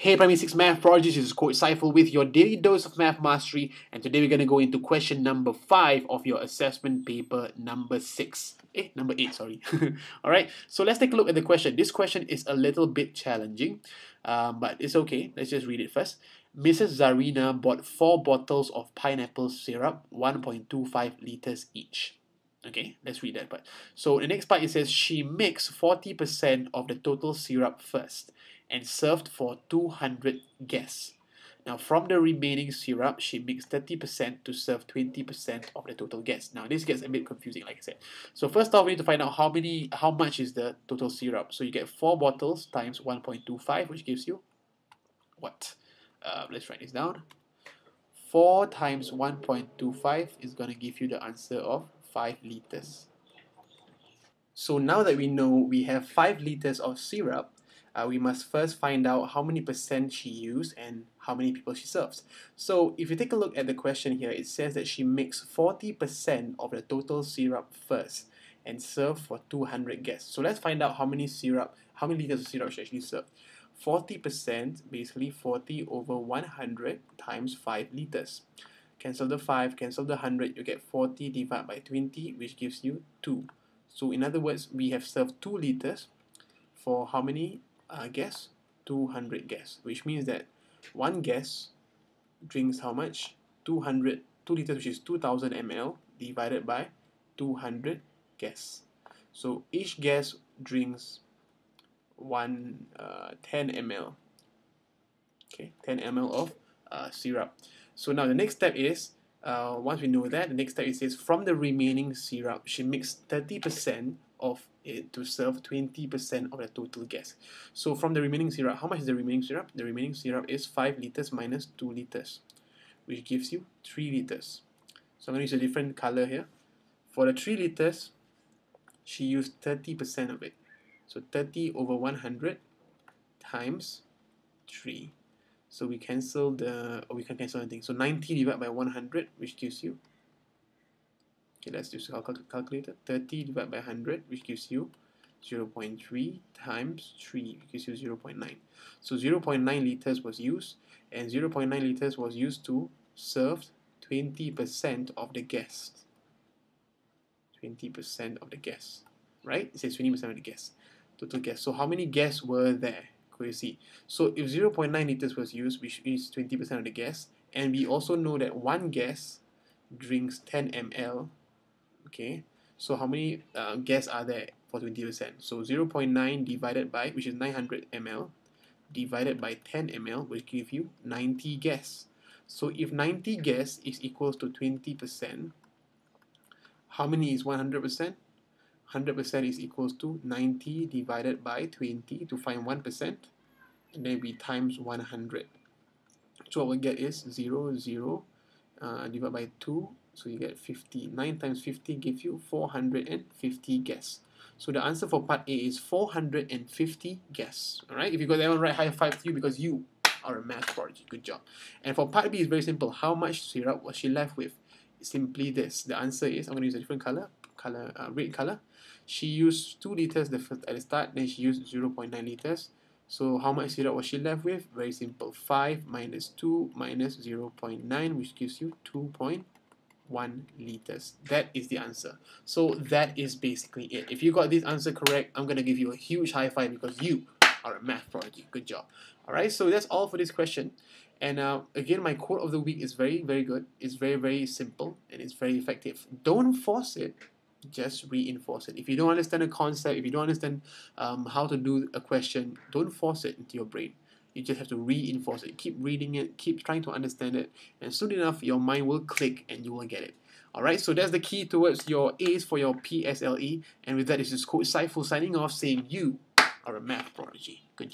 Hey Primary 6 Math Prodigies, this is Coach Saiful with your daily dose of math mastery, and today we're going to go into question number 5 of your assessment paper number 6. Number 8, sorry. Alright, so let's take a look at the question. This question is a little bit challenging, but it's okay. Let's just read it first. Mrs. Zarina bought 4 bottles of pineapple syrup, 1.25 liters each. Okay, let's read that part. So the next part, it says she mixed 40% of the total syrup first and served for 200 guests. Now, from the remaining syrup, she mixed 30% to serve 20% of the total guests. Now, this gets a bit confusing, like I said. So first off, we need to find out how much is the total syrup. So you get 4 bottles times 1.25, which gives you what? Let's write this down. 4 times 1.25 is going to give you the answer of 5 liters. So now that we know we have 5 liters of syrup, we must first find out how many percent she used and how many people she serves. So if you take a look at the question here, it says that she mixed 40% of the total syrup first and served for 200 guests. So let's find out how many liters of syrup she actually served. 40%, basically 40 over 100 times 5 liters. Cancel the 5, cancel the 100, you get 40 divided by 20, which gives you 2. So in other words, we have served 2 liters for how many guests? 200 guests, which means that one guest drinks how much? 2 liters, which is 2000 ml, divided by 200 guests. So each guest drinks 10 ml. Okay, 10 ml of syrup. So now the next step is, once we know that, the next step is says from the remaining syrup, she mixed 30% of it to serve 20% of the total guests. So from the remaining syrup, how much is the remaining syrup? The remaining syrup is 5 liters minus 2 liters, which gives you 3 liters. So I'm going to use a different color here. For the 3 liters, she used 30% of it. So 30 over 100 times 3. So we can cancel anything. So 90 divided by 100, which gives you, okay, let's use a calculator. 30 divided by 100, which gives you 0.3 times 3, which gives you 0.9. So 0.9 liters was used, and 0.9 liters was used to serve 20% of the guests. 20% of the guests, right? It says 20% of the guests, total guests. So how many guests were there? Could you see? So if 0.9 liters was used, which is 20% of the guests, and we also know that one guest drinks 10 ml, okay, so how many guests are there for 20%? So 0.9 divided by, which is 900 ml, divided by 10 ml, will give you 90 guests. So if 90 guests is equals to 20%, how many is 100%? 100% is equals to 90 divided by 20 to find 1%, and then we times 100. So what we get is 0, 0, divided by 2, so you get 50. 9 times 50 gives you 450 guests. So the answer for part A is 450 guests. Alright, if you got that one right, high five to you because you are a math prodigy. Good job. And for part B, it's very simple. How much syrup was she left with? Simply this. The answer is, I'm going to use a different color, red color. She used 2 liters at the start, then she used 0.9 liters. So how much syrup was she left with? Very simple. 5 minus 2 minus 0.9, which gives you 2.1 liters. That is the answer. So that is basically it. If you got this answer correct, I'm going to give you a huge high five because you are a math prodigy. Good job. Alright, so that's all for this question. And again, my quote of the week is very, very good. It's very, very simple and it's very effective. Don't force it. Just reinforce it. If you don't understand a concept, if you don't understand how to do a question, don't force it into your brain. You just have to reinforce it. Keep reading it, keep trying to understand it, and soon enough your mind will click and you will get it. Alright, so that's the key towards your A's for your PSLE. And with that, this is Coach Saiful signing off saying you are a math prodigy. Good job.